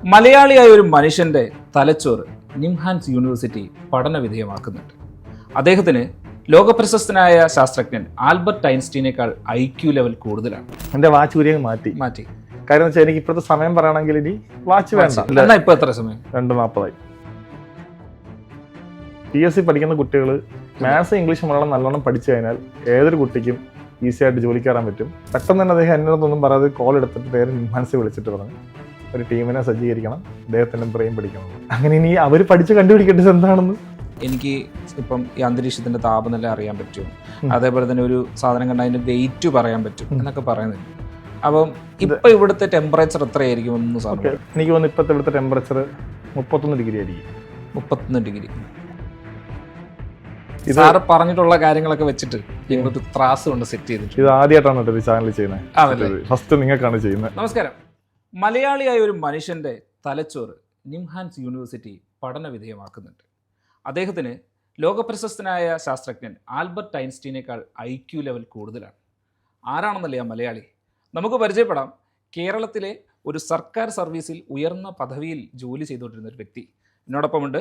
മലയാളിയായ ഒരു മനുഷ്യന്റെ തലച്ചോറ് നിംഹാൻസ് യൂണിവേഴ്സിറ്റി പഠന വിധേയമാക്കുന്നുണ്ട്. അദ്ദേഹത്തിന് ലോകപ്രശസ്തനായ ശാസ്ത്രജ്ഞൻ ആൽബർട്ട് ഐൻസ്റ്റീനേക്കാൾ IQ ലെവൽ കൂടുതലാണ്. എന്റെ വാച്ച് ഊരിയെ മാറ്റി കാര്യം വെച്ചാൽ എനിക്ക് ഇപ്പോഴത്തെ സമയം പറയുകയാണെങ്കിൽ ഇനി വാച്ച് വേണ്ട. ഇപ്പൊ എത്ര സമയം? 2:40. PSC പഠിക്കുന്ന കുട്ടികൾ മാത്സ് ഇംഗ്ലീഷ് മലയാളം നല്ലോണം പഠിച്ചു കഴിഞ്ഞാൽ ഏതൊരു കുട്ടിക്കും ഈസി ആയിട്ട് ജോലി കയറാൻ പറ്റും. പെട്ടെന്ന് തന്നെ അദ്ദേഹം എന്നോടൊന്നും പറയാതെ കോൾ എടുത്തിട്ട് പേര് നിംഹാൻസിനെ വിളിച്ചിട്ട് പറഞ്ഞു ഒരു ടീമിനെ സജ്ജീകരിക്കണം, അദ്ദേഹത്തിന്റെ ബ്രെയിൻ പഠിക്കണം. അങ്ങനെ ഇനി അവർ പഠിച്ച് കണ്ടുപിടിക്കേണ്ടത് എന്താണെന്ന് എനിക്ക് ഇപ്പം ഈ അന്തരീക്ഷത്തിന്റെ താപനില അറിയാൻ പറ്റും, അതേപോലെ തന്നെ ഒരു സാധനം കണ്ട അതിന്റെ വെയിറ്റ് പറയാൻ പറ്റും എന്നൊക്കെ പറയുന്നുണ്ട്. അപ്പം ഇപ്പൊ ഇവിടുത്തെ ടെമ്പറേച്ചർ എത്രയായിരിക്കും എന്ന് സാർ? എനിക്ക് തോന്നുന്നു ഇപ്പോഴത്തെ ഇവിടുത്തെ ടെമ്പറേച്ചർ 31 ഡിഗ്രി ആയിരിക്കും. 31 ഡിഗ്രി. സാറ് പറഞ്ഞിട്ടുള്ള കാര്യങ്ങളൊക്കെ വെച്ചിട്ട് ഞങ്ങൾക്ക് ത്രാസ് കൊണ്ട് സെറ്റ് ചെയ്തിട്ട് ഇത് ആദ്യമായിട്ടാണ് ഈ ചാനൽ ചെയ്യുന്നത്. ഫസ്റ്റ് നിങ്ങൾക്കാണ് ചെയ്യുന്നത്. നമസ്കാരം. മലയാളിയായ ഒരു മനുഷ്യന്റെ തലച്ചോറ് നിംഹാൻസ് യൂണിവേഴ്സിറ്റി പഠന വിധേയമാക്കുന്നുണ്ട്. അദ്ദേഹത്തിന് ലോകപ്രശസ്തനായ ശാസ്ത്രജ്ഞൻ ആൽബർട്ട് ഐൻസ്റ്റീനേക്കാൾ IQ ലെവൽ കൂടുതലാണ്. ആരാണെന്നല്ലേ ആ മലയാളി? നമുക്ക് പരിചയപ്പെടാം. കേരളത്തിലെ ഒരു സർക്കാർ സർവീസിൽ ഉയർന്ന പദവിയിൽ ജോലി ചെയ്തുകൊണ്ടിരുന്ന ഒരു വ്യക്തി എന്നോടൊപ്പമുണ്ട്.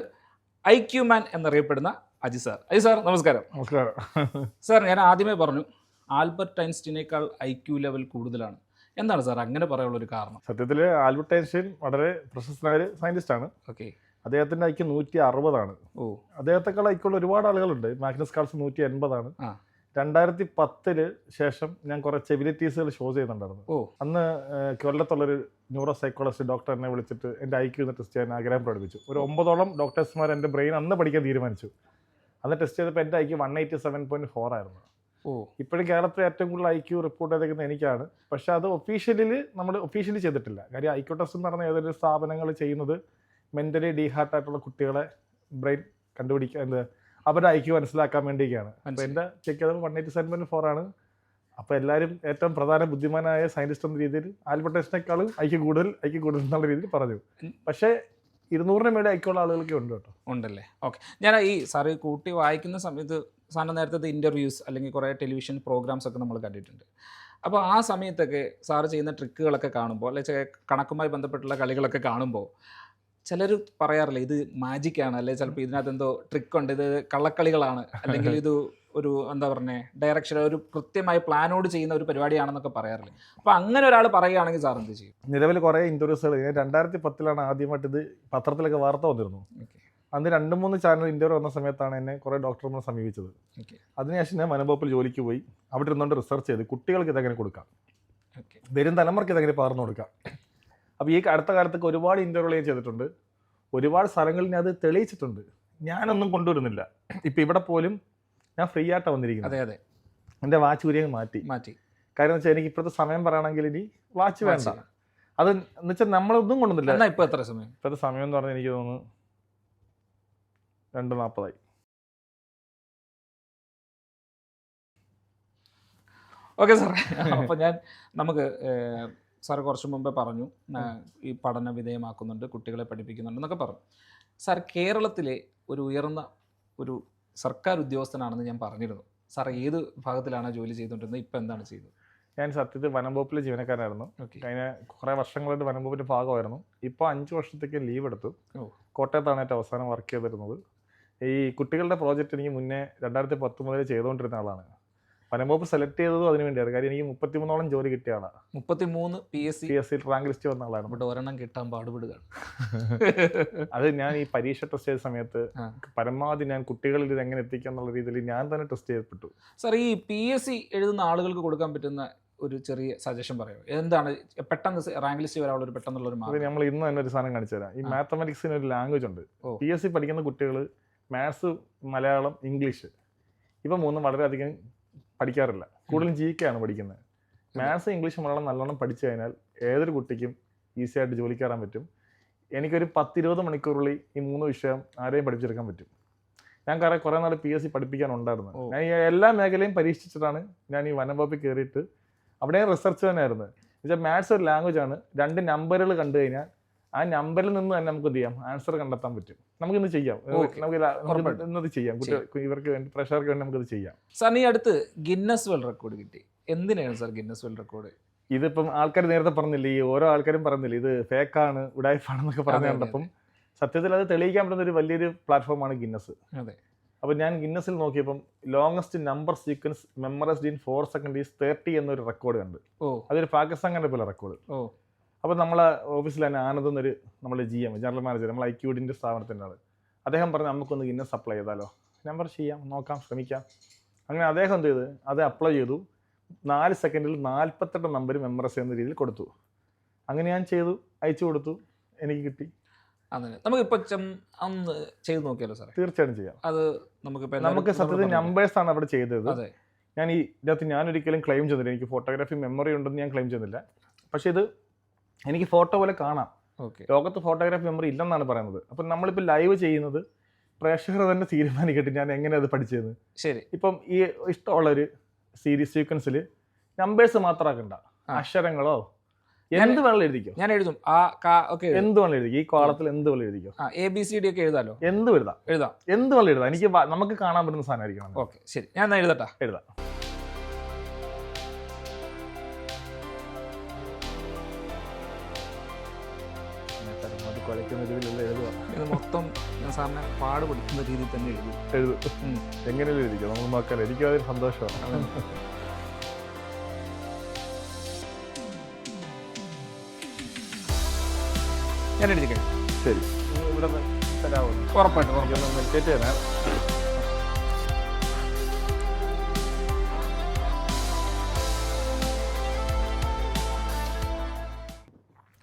IQ മാൻ എന്നറിയപ്പെടുന്ന അജി സാർ. അജി സാർ നമസ്കാരം. നമസ്കാരം സാർ. ഞാൻ ആദ്യമേ പറഞ്ഞു ആൽബർട്ട് ഐൻസ്റ്റീനേക്കാൾ IQ ലെവൽ കൂടുതലാണ്. എന്താണ് സാർ അങ്ങനെ പറയാനുള്ള ഒരു കാരണം? സത്യത്തിൽ ആൽബർട്ട് ഐൻസ്റ്റീൻ വളരെ പ്രശസ്തനായ ഒരു സയന്റിസ്റ്റ് ആണ്. ഓക്കെ. അദ്ദേഹത്തിന്റെ IQ 160 ഓ. അദ്ദേഹത്തെക്കാൾ IQ ഒരുപാട് ആളുകളുണ്ട്. മാഗ്നസ് കാർൾസൺ 180. 2010 ശേഷം ഞാൻ കുറെ എബിലിറ്റീസുകൾ ഷോ ചെയ്യുന്നുണ്ടായിരുന്നു. അന്ന് കൊല്ലത്തുള്ളൊരു ന്യൂറോ സൈക്കോളജിസ്റ്റ് ഡോക്ടർ എന്നെ വിളിച്ചിട്ട് എൻ്റെ IQ ടെസ്റ്റ് ചെയ്യാൻ ആഗ്രഹം പ്രകടിപ്പിച്ചു. ഒരു 9ഓളം ഡോക്ടേഴ്സ്മാർ എൻ്റെ ബ്രെയിൻ അന്ന് പഠിക്കാൻ തീരുമാനിച്ചു. അന്ന് ടെസ്റ്റ് ചെയ്തപ്പോൾ എൻ്റെ IQ 187.4 ആയിരുന്നു. ഇപ്പോഴും കേരളത്തിലെ ഏറ്റവും കൂടുതൽ IQ റിപ്പോർട്ട് ചെയ്തേക്കുന്നത് എനിക്കാണ്. പക്ഷെ അത് നമ്മൾ ഒഫീഷ്യലി ചെയ്തിട്ടില്ല. കാര്യം IQ ടെസ്റ്റ് എന്ന് പറഞ്ഞാൽ ഏതൊരു സ്ഥാപനങ്ങൾ ചെയ്യുന്നത് മെന്റലി ഡീഹാർട്ട് ആയിട്ടുള്ള കുട്ടികളെ ബ്രെയിൻ കണ്ടുപിടിക്കാൻ അവരുടെ IQ മനസ്സിലാക്കാൻ വേണ്ടിയൊക്കെയാണ്. അപ്പോൾ എൻ്റെ ചെക്ക് ചെയ്തപ്പോൾ 187.4 ആണ്. അപ്പോൾ എല്ലാവരും ഏറ്റവും പ്രധാന ബുദ്ധിമാനായ സയന്റിസ്റ്റ് എന്ന രീതിയിൽ ആൽബർട്ട് ഐൻസ്റ്റീനേക്കാളും IQ കൂടുതൽ എന്നുള്ള രീതിയിൽ പറഞ്ഞു. പക്ഷേ 200-ന് മേലെ IQ ഉള്ള ആളുകൾക്ക് ഉണ്ട് കേട്ടോ. ഉണ്ടല്ലേ? ഓക്കെ. ഞാൻ ഈ സാറ് കൂട്ടി വായിക്കുന്ന സമയത്ത് സാറിന് നേരത്തെ ഇൻ്റർവ്യൂസ് അല്ലെങ്കിൽ കുറേ ടെലിവിഷൻ പ്രോഗ്രാംസ് ഒക്കെ നമ്മൾ കണ്ടിട്ടുണ്ട്. അപ്പോൾ ആ സമയത്തൊക്കെ സാറ് ചെയ്യുന്ന ട്രിക്കുകളൊക്കെ കാണുമ്പോൾ അല്ലെങ്കിൽ കണക്കുമായി ബന്ധപ്പെട്ടുള്ള കളികളൊക്കെ കാണുമ്പോൾ ചിലർ പറയാറില്ല ഇത് മാജിക്കാണ്, അല്ലെങ്കിൽ ചിലപ്പോൾ ഇതിനകത്ത് എന്തോ ട്രിക്കുണ്ട്, ഇത് കള്ളക്കളികളാണ്, അല്ലെങ്കിൽ ഇത് ഒരു എന്താ പറയുക ഡയറക്ഷൻ ഒരു കൃത്യമായ പ്ലാനോട് ചെയ്യുന്ന ഒരു പരിപാടിയാണെന്നൊക്കെ പറയാറില്ല. അപ്പോൾ അങ്ങനെ ഒരാൾ പറയുകയാണെങ്കിൽ സാർ എന്ത് ചെയ്യും? നിലവിൽ കുറേ ഇൻ്റർവ്യൂസുകൾ 2010 ആദ്യമായിട്ട് ഇത് പത്രത്തിലൊക്കെ വാർത്ത വന്നിരുന്നു. അന്ന് 2-3 ചാനൽ ഇൻ്റർവ്യൂ വന്ന സമയത്താണ് എന്നെ കുറേ ഡോക്ടർമാർ സമീപിച്ചത്. അതിനുശേഷം ഞാൻ വനംവകുപ്പിൽ ജോലിക്ക് പോയി. അവിടെ ഇരുന്നുകൊണ്ട് റിസർച്ച് ചെയ്ത് കുട്ടികൾക്ക് ഇതെങ്ങനെ കൊടുക്കാം, വരും തലമുറയ്ക്ക് ഇതെങ്ങനെ പകർന്നു കൊടുക്കാം. അപ്പോൾ ഈ അടുത്ത കാലത്തൊക്കെ ഒരുപാട് ഇൻ്റർവ്യൂ ഞാൻ ചെയ്തിട്ടുണ്ട്. ഒരുപാട് സ്ഥലങ്ങളിൽ ഞാൻ അത് തെളിയിച്ചിട്ടുണ്ട്. ഞാനൊന്നും കൊണ്ടുവരുന്നില്ല. ഇപ്പം ഇവിടെ പോലും ഞാൻ ഫ്രീ ആയിട്ടാണ് വന്നിരിക്കുന്നത്. അതെ. എൻ്റെ വാച്ച് ഊരിയെ മാറ്റി കാര്യം വെച്ചാൽ എനിക്ക് ഇപ്പോഴത്തെ സമയം പറയുകയാണെങ്കിൽ ഇനി വാച്ച് വേണ്ട. അത് എന്ന് വെച്ചാൽ നമ്മളൊന്നും കൊണ്ടുവന്നില്ല. ഇപ്പോൾ എത്ര സമയം? ഇപ്പോഴത്തെ സമയം എന്ന് പറഞ്ഞാൽ എനിക്ക് തോന്നുന്നു 2:40. Okay sir. അപ്പോൾ നമുക്ക് സാർ കുറച്ച് മുമ്പേ പറഞ്ഞു ഈ പഠന വിധേയമാക്കുന്നുണ്ട്, കുട്ടികളെ പഠിപ്പിക്കുന്നുണ്ടെന്നൊക്കെ പറഞ്ഞു. സാർ കേരളത്തിലെ ഒരു ഉയർന്ന ഒരു സർക്കാർ ഉദ്യോഗസ്ഥനാണെന്ന് ഞാൻ പറഞ്ഞിരുന്നു. സാർ ഏത് ഭാഗത്തിലാണ് ജോലി ചെയ്തുകൊണ്ടിരുന്നത്? ഇപ്പം എന്താണ് ചെയ്യുന്നത്? ഞാൻ സത്യത്തിൽ വനംവകുപ്പിലെ ജീവനക്കാരായിരുന്നു. കഴിഞ്ഞ കുറേ വർഷങ്ങളായിട്ട് വനംവകുപ്പിൻ്റെ ഭാഗമായിരുന്നു. ഇപ്പോൾ 5 വർഷത്തേക്ക് ലീവ് എടുത്തു. കോട്ടയത്താണ് ഏറ്റവും അവസാനം വർക്ക് ചെയ്തിരുന്നത്. ഈ കുട്ടികളുടെ പ്രോജക്റ്റ് എനിക്ക് മുന്നേ 2010 മുതൽ ചെയ്തുകൊണ്ടിരുന്ന ആളാണ്. വനംവകുപ്പ് സെലക്ട് ചെയ്തതും അതിന് വേണ്ടിയാണ്. കാര്യം എനിക്ക് 33ഓളം ജോലി കിട്ടിയ ആളാണ്. 33 PSC റാങ്ക് ലിസ്റ്റ് വന്ന ആളാണ്. ഇവിടെ ഒരെണ്ണം കിട്ടാൻ പാടുപെടുകയാണ്. അത് ഞാൻ ഈ പരീക്ഷ ടെസ്റ്റ് ചെയ്ത സമയത്ത് പരമാവധി ഞാൻ കുട്ടികളിൽ ഇത് എങ്ങനെ എത്തിക്കുക എന്നുള്ള രീതിയിൽ ഞാൻ തന്നെ ടെസ്റ്റ് ചെയ്യപ്പെട്ടു. സാർ, ഈ PSC എഴുതുന്ന ആളുകൾക്ക് കൊടുക്കാൻ പറ്റുന്ന ഒരു ചെറിയ സജഷൻ പറയാമോ? എന്താണ് പെട്ടെന്ന് റാങ്ക് ലിസ്റ്റ് വരാനുള്ള ഒരു പെട്ടെന്നുള്ള ഒരു മാർഗം? നമ്മൾ ഇന്ന് തന്നെ ഒരു സാധനം കാണിച്ചു തരാം. ഈ മാത്തമാറ്റിക്സിന് ഒരു ലാംഗ്വേജ് ഉണ്ട്. PSC പഠിക്കുന്ന കുട്ടികൾ മാത്സ്, മലയാളം, ഇംഗ്ലീഷ് ഇവ 3 വളരെയധികം പഠിക്കാറില്ല. കൂടുതലും GK ആണ് പഠിക്കുന്നത്. മാത്സ്, ഇംഗ്ലീഷ്, മലയാളം നല്ലോണം പഠിച്ചു കഴിഞ്ഞാൽ ഏതൊരു കുട്ടിക്കും ഈസി ആയിട്ട് ജോലി കയറാൻ പറ്റും. എനിക്കൊരു 10-20 മണിക്കൂറുള്ളിൽ ഈ 3 വിഷയം ആരെയും പഠിപ്പിച്ചെടുക്കാൻ പറ്റും. ഞാൻ കുറേ നാൾ PSC പഠിപ്പിക്കാനുണ്ടായിരുന്നു. ഞാൻ ഈ എല്ലാ മേഖലയും പരീക്ഷിച്ചിട്ടാണ് ഞാൻ ഈ വനംവകുപ്പിൽ കയറിയിട്ട് അവിടെ റിസർച്ച് തന്നെയായിരുന്നു. എന്നുവെച്ചാൽ മാത്സ് ഒരു ലാംഗ്വേജ് ആണ്. 2 നമ്പറുകൾ കണ്ടു കഴിഞ്ഞാൽ ആ നമ്പറിൽ നിന്ന് തന്നെ നമുക്ക് എന്ത് ചെയ്യാം, ആൻസർ കണ്ടെത്താൻ പറ്റും. നമുക്കിന്ന് ചെയ്യാം, ഇന്നത് ചെയ്യാം. ഇവർക്ക് വേണ്ടി പ്രഷർക്ക് വേണ്ടി നമുക്കത് ചെയ്യാം. സാർ, ഈ അടുത്ത് ഗിന്നസ് വേൾഡ് റെക്കോർഡ് കിട്ടി. എന്തിനാണ് സാർ ഗിന്നസ് വേൾഡ് റെക്കോർഡ്? ഇതിപ്പം ആൾക്കാർ നേരത്തെ പറഞ്ഞില്ല, ഈ ഓരോ ആൾക്കാരും പറഞ്ഞില്ല ഇത് ഫേക്കാണ് ഉഡായിപ്പാണെന്നൊക്കെ പറഞ്ഞു കണ്ടപ്പം സത്യത്തിൽ അത് തെളിയിക്കാൻ പറ്റുന്ന ഒരു വലിയൊരു പ്ലാറ്റ്ഫോമാണ് ഗിന്നസ്. അതെ. അപ്പോൾ ഞാൻ ഗിന്നസിൽ നോക്കിയപ്പം longest number sequence മെമ്മറൈസ്ഡ് in 4 second is 30 എന്നൊരു റെക്കോർഡ് കണ്ട്. അതൊരു പാകിസ്ഥാൻ കണ്ട പോലെ റെക്കോർഡ്. അപ്പോൾ നമ്മളെ ഓഫീസിൽ തന്നെ ആനന്ദ് എന്നൊരു നമ്മുടെ GM ജനറൽ മാനേജർ നമ്മൾ IQDൻ്റെ സ്ഥാപനത്തിൻ്റെ ആൾ, അദ്ദേഹം പറഞ്ഞു നമുക്കൊന്ന് ഗിന്നസ് അപ്ലൈ ചെയ്താലോ. ഞാൻ പറഞ്ഞു ചെയ്യാം, നോക്കാം, ശ്രമിക്കാം. അങ്ങനെ അദ്ദേഹം എന്ത് ചെയ്ത് അത് അപ്ലൈ ചെയ്തു. 4 സെക്കൻഡിൽ 48 നമ്പർ മെമ്മറൈസ് ചെയ്യുന്ന രീതിയിൽ കൊടുത്തു. അങ്ങനെ ഞാൻ ചെയ്തു, അയച്ചു കൊടുത്തു, എനിക്ക് കിട്ടി. അങ്ങനെ നമുക്കിപ്പോൾ ഒന്ന് ചെയ്ത് നോക്കിയാലോ സാറേ? തീർച്ചയായിട്ടും ചെയ്യാം. അത് നമുക്ക് സത്യത്തിൽ നമ്പേഴ്സാണ് അവിടെ ചെയ്തത്. ഞാൻ ഇതിനകത്ത് ഞാനൊരിക്കലും ക്ലെയിം ചെയ്യുന്നില്ല എനിക്ക് ഫോട്ടോഗ്രാഫി മെമ്മറി ഉണ്ടെന്ന് ഞാൻ ക്ലെയിം ചെയ്യുന്നില്ല. പക്ഷേ ഇത് എനിക്ക് ഫോട്ടോ പോലെ കാണാം. ലോകത്ത് ഫോട്ടോഗ്രാഫി മെമ്മറി ഇല്ലെന്നാണ് പറയുന്നത്. അപ്പം നമ്മളിപ്പോൾ ലൈവ് ചെയ്യുന്നത് പ്രേക്ഷകർ തന്നെ തീരുമാനിക്കട്ടെ ഞാൻ എങ്ങനെ അത് പഠിച്ചത്. ശരി. ഇപ്പം ഈ ഇഷ്ടമുള്ളൊരു സീരീസ് സീക്വൻസിൽ നമ്പേഴ്സ് മാത്രമാക്കണ്ട, അക്ഷരങ്ങളോ എന്ത് വേണം എഴുതിക്കോ. ഞാൻ എഴുതും. എന്ത് വേണം എഴുതിക്കോ. ഈ കോളത്തിൽ എന്ത് വേണം എഴുതിക്കോ. ABCD ഒക്കെ എഴുതാലോ. എന്ത് എഴുതാം. എന്ത് വേണം എഴുതാം. എനിക്ക് നമുക്ക് കാണാൻ പറ്റുന്ന സാധനമായിരിക്കണം. ഓക്കെ, ശരി, ഞാൻ എഴുതട്ടാ. എഴുതാം. ഇത് മൊത്തം ഞാൻ സാറിനെ പാടുപെടുത്തുന്ന രീതിയിൽ തന്നെ എഴുതും. എങ്ങനെയല്ലേ എഴുതിക്കോ, നമ്മൾ നോക്കാൻ. എനിക്കും അതൊരു സന്തോഷമാണ്. ഞാൻ എഴുതി കഴിഞ്ഞു. ശരി, ഇവിടെ തരാമോ? ഉറപ്പായിട്ടും. മെഡിറ്റേറ്റ് ചെയ്യാൻ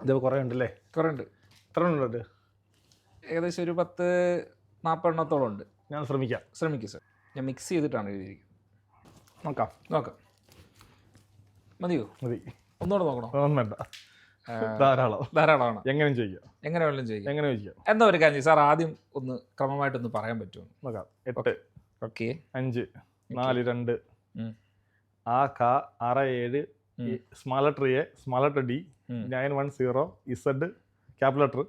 ഇത് കുറേ ഉണ്ടല്ലേ? കുറേ ഉണ്ട്. എത്ര ഉണ്ട്? ഏകദേശം ഒരു 10-40 എണ്ണത്തോളം ഉണ്ട്. ഞാൻ ശ്രമിക്കും സാർ. ഞാൻ മിക്സ് ചെയ്തിട്ടാണ് എഴുതിയിരിക്കുന്നത്. നോക്കാം. മതിയോ? മതി. ഒന്നുകൂടെ നോക്കണോ? ഒന്നും വേണ്ട, ധാരാളമാണ്. എങ്ങനെ വേണമെങ്കിലും ചോദിക്കാം. എന്നാ ഒരു കാര്യം സാർ ആദ്യം ഒന്ന് ക്രമമായിട്ടൊന്ന് പറയാൻ പറ്റുമോ? നോക്കാം. 8, ഓക്കെ, 5, 4, 2, ആ ക 6, 7, small letter A, small letter D, 9, 1, 0, Z capital letter,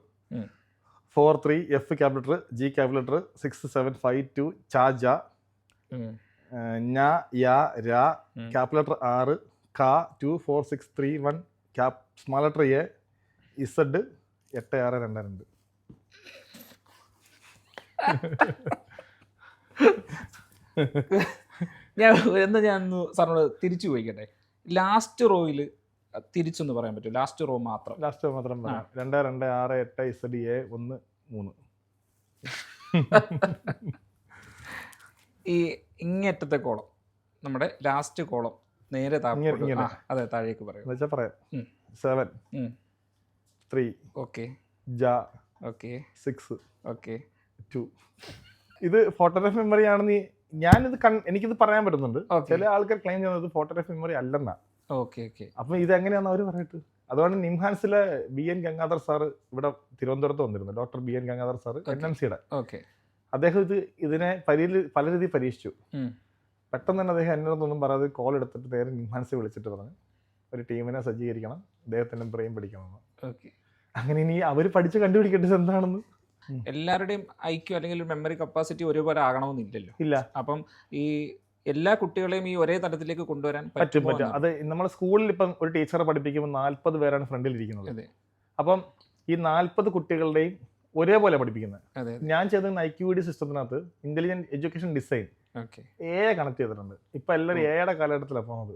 4, 3, F capital letter, G capital letter, 6, 7, 5, 2, ച ജ, ഞ യ ര ക്യാപിറ്റൽ ലെറ്റർ 6, ക 2, 4, 6, 3, 1 സ്മാൾ ലെറ്റർ എ, ഇസഡ് 8, 6, 2, 2. ഞാൻ സാറിനോട് തിരിച്ചു ചോദിക്കട്ടെ. ലാസ്റ്റ് റോയിൽ തിരിച്ചൊന്ന് പറയാൻ പറ്റും? ലാസ്റ്റ് റോ മാത്രം പറയാം. 2, 2, 6, 8 ഇസഡ് എ 1, 3. ഈ ഇങ്ങേറ്റത്തെ കോളം, നമ്മുടെ ലാസ്റ്റ് കോളം നേരെ താഴേക്ക് പറയാം. 7, 3, ഓക്കെ, ജ, ഓക്കെ, 6, ഓക്കെ, 2. ഇത് ഫോട്ടോഗ്രാഫി മെമ്മറി ആണെന്ന് എനിക്കിത് പറയാൻ പറ്റുന്നുണ്ട്. ചില ആൾക്കാർ ക്ലെയിം ചെയ്യുന്നത് ഫോട്ടോഗ്രാഫി മെമ്മറി അല്ലെന്നാ. അപ്പൊ ഇത് എങ്ങനെയാണെന്ന് അവർ പറയട്ടെ. അതുകൊണ്ട് നിംഹാൻസിലെ BN ഗംഗാധർ സാറ് ഇവിടെ തിരുവനന്തപുരത്ത് വന്നിരുന്നു. ഡോക്ടർ BN ഗംഗാധർ സാറ് NMCയുടെ. അദ്ദേഹം ഇതിനെ പല രീതിയിൽ പരീക്ഷിച്ചു. പെട്ടെന്ന് തന്നെ അദ്ദേഹം എന്നോടൊന്നും പറയാതെ കോൾ എടുത്തിട്ട് നേരെ നിംഹാൻസിൽ വിളിച്ചിട്ട് പറഞ്ഞു ഒരു ടീമിനെ സജ്ജീകരിക്കണം, അദ്ദേഹത്തിന്റെ ബ്രെയിൻ പഠിക്കണമെന്ന്. അങ്ങനെ ഇനി അവർ പഠിച്ച് കണ്ടുപിടിക്കേണ്ടത് എന്താണെന്ന്. എല്ലാവരുടെയും IQ അല്ലെങ്കിൽ മെമ്മറി കപ്പാസിറ്റി ഒരുപോലെ ആകണമെന്നില്ലല്ലോ. ഇല്ല. അപ്പം ഈ എല്ലാ കുട്ടികളെയും ഈ ഒരേ തലത്തിലേക്ക് കൊണ്ടുവരാൻ പറ്റും. അത് നമ്മുടെ സ്കൂളിൽ ഇപ്പം ഒരു ടീച്ചറെ പഠിപ്പിക്കുമ്പോൾ 40 പേരാണ് ഫ്രണ്ടിൽ ഇരിക്കുന്നത്. അപ്പം ഈ 40 കുട്ടികളുടെയും ഒരേപോലെ പഠിപ്പിക്കുന്നത്. ഞാൻ ചെയ്ത IQD സിസ്റ്റത്തിനകത്ത് ഇന്റലിജന്റ് എഡ്യൂക്കേഷൻ ഡിസൈൻ കണക്ട് ചെയ്തിട്ടുണ്ട്. ഇപ്പൊ എല്ലാവരും എയുടെ കാലഘട്ടത്തിലാണ് പോകുന്നത്.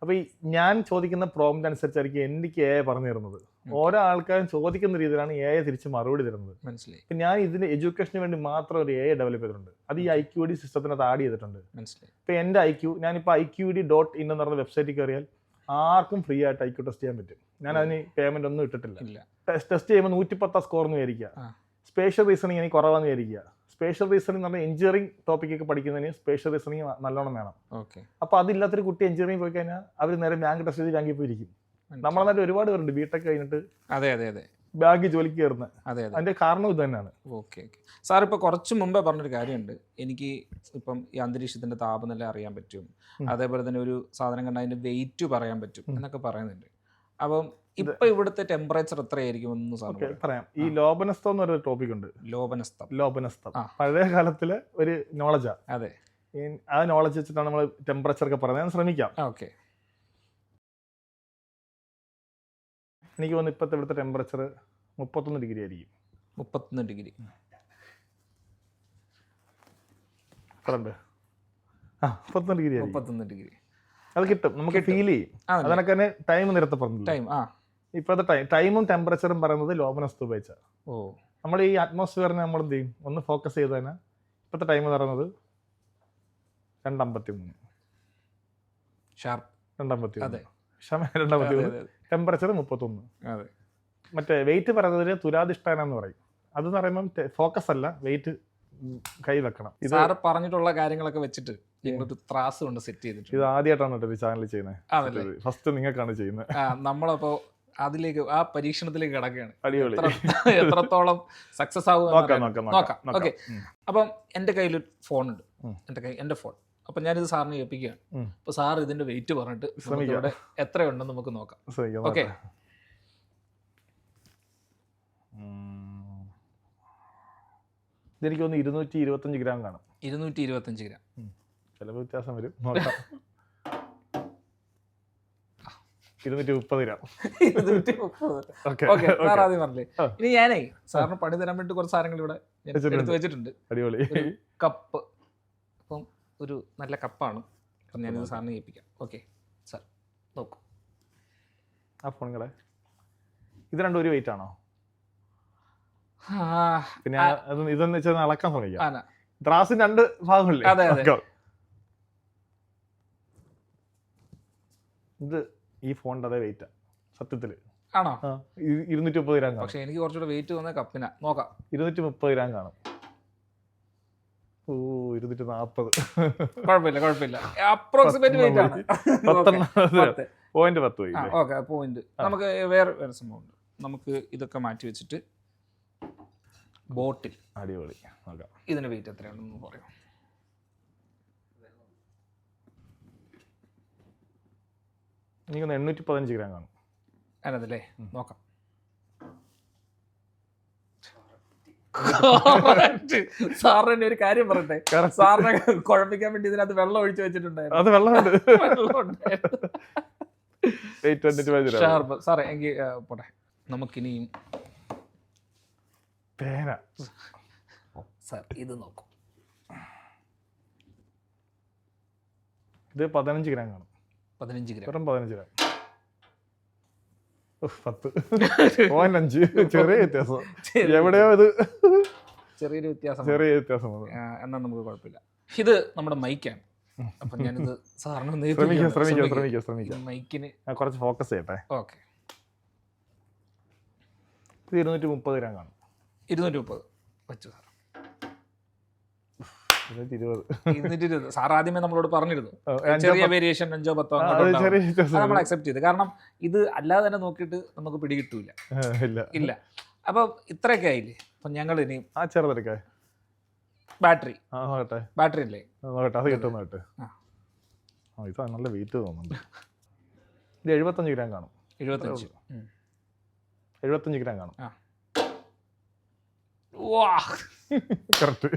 അപ്പൊ ഈ ഞാൻ ചോദിക്കുന്ന പ്രോംപ്റ്റ് അനുസരിച്ചായിരിക്കും എനിക്ക് പറഞ്ഞു തരുന്നത്. ഓരോ ആൾക്കാരും ചോദിക്കുന്ന രീതിയിലാണ് തിരിച്ച് മറുപടി തരുന്നത്. ഇപ്പൊ ഞാൻ ഇതിന്റെ എഡ്യൂക്കേഷന് വേണ്ടി മാത്രം ഒരു ഡെവലപ്പ് ചെയ്തിട്ടുണ്ട്. അത് ഈ IQD സിസ്റ്റത്തിനകത്ത് ആഡ് ചെയ്തിട്ടുണ്ട്. ഇപ്പൊ എന്റെ ഞാനിപ്പോ IQD.in എന്ന് പറഞ്ഞ വെബ്സൈറ്റിൽ കയറിയാൽ ആർക്കും ഫ്രീ ആയിട്ട് IQ ടെസ്റ്റ് ചെയ്യാൻ പറ്റും. ഞാൻ അതിന് പേയ്മെന്റ് ഒന്നും ഇട്ടിട്ടില്ല. ടെസ്റ്റ് ചെയ്യുമ്പോൾ 110 സ്കോർ എന്ന് വിചാരിക്കുക. സ്പേഷ്യൽ റീസണിങ് എനിക്ക് കുറവാന്ന് വിചാരിക്കുക. സ്പേഷ്യൽ റീസണിങ് എന്ന് പറഞ്ഞാൽ എഞ്ചിനീയറിംഗ് ടോപ്പിക്കൊക്കെ പഠിക്കുന്നതിന് സ്പേഷ്യൽ റീസണിങ് നല്ലോണം വേണം. അപ്പോൾ അതില്ലാത്തൊരു കുട്ടി എഞ്ചിനീയറിംഗ് പോയി കഴിഞ്ഞാൽ അവർ നേരെ ബാങ്ക് ടെസ്റ്റ് ചെയ്ത് ബാങ്കിൽ പോയിരിക്കും. നമ്മളെ നാട്ടിൽ ഒരുപാട് പേരുണ്ട് ബിടെക് കഴിഞ്ഞിട്ട് ബാങ്ക് ജോലിക്ക് കയറുന്നത്. അതിന്റെ കാരണം ഇത് തന്നെയാണ്. സാർ ഇപ്പോൾ കുറച്ച് മുമ്പേ പറഞ്ഞൊരു കാര്യമുണ്ട്, എനിക്ക് ഇപ്പം ഈ അന്തരീക്ഷത്തിന്റെ താപനില അറിയാൻ പറ്റും, അതേപോലെ തന്നെ ഒരു സാധനം കണ്ട അതിന്റെ വെയിറ്റ് പറയാൻ പറ്റും എന്നൊക്കെ പറയുന്നുണ്ട്. അപ്പം ഇപ്പൊ ഇവിടുത്തെ ടെമ്പറേച്ചർ എത്രയായിരിക്കും എന്ന് സാർ പറയാം. ഈ ലോബനസ്തം എന്ന് പറയുന്ന ടോപ്പിക് ഉണ്ട്. ലോബനസ്തം പഴയ കാലത്തിലെ ഒരു നോളജാ. ആ നോളജ് വെച്ചിട്ടാണ് നമ്മൾ ടെമ്പറേച്ചർ ഒക്കെ പറയുന്നത്. ഞാൻ ശ്രമിക്കാം. എനിക്ക് തോന്നുന്നു ഇപ്പോഴത്തെ ഇവിടുത്തെ ടെമ്പറേച്ചർ 31 ഡിഗ്രി ആയിരിക്കും. 31 ഡിഗ്രി. എത്രയുണ്ട്? 31 ഡിഗ്രി ആയിരിക്കും. 31 ഡിഗ്രി അത് കിട്ടും, നമുക്ക് ഫീൽ ചെയ്യും. അതിനൊക്കെ തന്നെ ടൈം നേരത്തെ പറഞ്ഞു. ഇപ്പോഴത്തെ ടൈമും ടെമ്പറേച്ചറും പറയുന്നത് ലോബനസ് ഉപയോഗിച്ച. നമ്മൾ ഈ അറ്റ്മോസ്ഫിയറിനെ നമ്മൾ എന്ത് ചെയ്യും, ഒന്ന് ഫോക്കസ് ചെയ്ത് തന്നെ ഇപ്പോഴത്തെ ടൈം എന്ന് പറയുന്നത് 2:53 ഷാർപ്പ്. 2:53 ടെമ്പറേച്ചർ 31. മറ്റേ വെയിറ്റ് പറയുന്നതിന് തുലാധിഷ്ഠാനം എന്ന് പറയും. അതെന്ന് പറയുമ്പം ഫോക്കസ് അല്ല, വെയിറ്റ് കൈ വെക്കണം. സാറ് പറഞ്ഞിട്ടുള്ള കാര്യങ്ങളൊക്കെ വെച്ചിട്ട് ഞങ്ങളൊരു ത്രാസ് കൊണ്ട് സെറ്റ് ചെയ്തിട്ട്. ഇത് ആദ്യമായിട്ടാണ് കേട്ടോ ഈ ചാനൽ ചെയ്യുന്നത്. ഫസ്റ്റ് നിങ്ങൾക്കാണ് ചെയ്യുന്നത്. നമ്മളപ്പോ അതിലേക്ക് ആ പരീക്ഷണത്തിലേക്ക് കിടക്കുകയാണ്. അടിപൊളി. എത്രത്തോളം സക്സസ് ആകും നോക്കാം. ഓക്കെ, അപ്പം എൻ്റെ കയ്യിൽ ഫോൺ ഉണ്ട്. എൻ്റെ ഫോൺ. അപ്പൊ ഞാനിത് സാറിന് ഏൽപ്പിക്കുകയാണ്. അപ്പൊ സാർ ഇതിന്റെ വെയിറ്റ് പറഞ്ഞിട്ട് ഇവിടെ എത്രയുണ്ടെന്ന് നമുക്ക് നോക്കാം. ഓക്കെ, ഇതെനിക്ക് തോന്നുന്നു 225 ഗ്രാം കാണും. 225 ഗ്രാം. ചിലപ്പോൾ വ്യത്യാസം വരും, നോക്കാം. 230 ഗ്രാം. 230. ഓക്കെ, സാർ ആദ്യം പറഞ്ഞില്ലേ. ഇനി ഞാനേ സാറിന് പണി തരാൻ വേണ്ടി കുറച്ച് സാധനങ്ങൾ ഇവിടെ എടുത്ത് വെച്ചിട്ടുണ്ട്. അടിപൊളി. കപ്പ്. അപ്പം ഒരു നല്ല കപ്പാണ്. അപ്പം ഞാനിത് സാറിന് ഏൽപ്പിക്കാം. ഓക്കെ സാർ, നോക്കൂ. ആ ഫോൺ കൂടെ ഇത് രണ്ടും ഒരു വെയിറ്റ് ആണോ? പിന്നെ ഇതെന്ന് വെച്ചാൽ അളക്കാൻ ശ്രമിക്കാം. ത്രാസിന് 2 ഭാഗങ്ങളില്ലേ? ഇത് ഈ ഫോണിന്റെ അതേ വെയിറ്റാ സത്യത്തില്. ആണോ? 230 ഗ്രാം. പക്ഷെ എനിക്ക് കുറച്ചുകൂടെ വെയിറ്റ് തോന്നിയ കപ്പിനാ. നോക്കാം. 230 ഗ്രാം കാണും. 240. കുഴപ്പമില്ല. അപ്രോക്സിമേറ്റ് വെയിറ്റ് ആണ്. 10.10. Okay, point. നമുക്ക് വേറെ സംഭവം ഉണ്ട്. നമുക്ക് ഇതൊക്കെ മാറ്റി വെച്ചിട്ട് ബോട്ടിൽ. അടിപൊളി. നോക്കാം ഇതിന് വെയിറ്റ് എത്രയാണെന്ന് പറയാം. എനിക്ക് 815 ഗ്രാം കാണും. അതിനകത്തല്ലേ? നോക്കാം. സാറിന് ഒരു കാര്യം പറയട്ടെ. സാറിനെ കുഴപ്പിക്കാൻ വേണ്ടി ഇതിനകത്ത് വെള്ളം ഒഴിച്ചു വെച്ചിട്ടുണ്ടായിരുന്നു. അത് ഷാർപ്പ്. സാറേ എങ്കിൽ പോട്ടെ. നമുക്കിനിയും പേന. സാർ ഇത് നോക്കും. ഇത് 15 ഗ്രാം കാണും. 15 ഗ്രാം. വെറും 15 ഗ്രാം. 10.5. ചെറിയ വ്യത്യാസം. എവിടെയോ ഇത് ചെറിയൊരു വ്യത്യാസം. എന്നാൽ നമുക്ക് കുഴപ്പമില്ല. ഇത് നമ്മുടെ മൈക്കാണ്. അപ്പൊ ഞാനിത് സാറിന് മൈക്കിന് കുറച്ച് ഫോക്കസ് ചെയ്യട്ടെ. ഓക്കെ, ഇത് 230 ഗ്രാം കാണും. 230 വെച്ചു സാർ. 220. സാർ ആദ്യമേ നമ്മളോട് പറഞ്ഞിരുന്നു ചെറിയ വേരിയേഷൻ 5-10 നമ്മൾ അക്സെപ്റ്റ് ചെയ്ത്. കാരണം ഇത് അല്ലാതെ തന്നെ നോക്കിയിട്ട് നമുക്ക് പിടികിട്ടൂല. ഇല്ല. അപ്പൊ ഇത്രയൊക്കെ ആയില്ലേ. അപ്പൊ ഞങ്ങൾ ഇനി ബാറ്ററി അല്ലേ? അത് കിട്ടുന്നോട്ടെ. ഇത് നല്ല വെയിറ്റ് തോന്നുന്നുണ്ട്. ഇത് 75 ഗ്രാം കാണും. 75 ഗ്രാം കാണും. വാ, കറക്റ്റ്.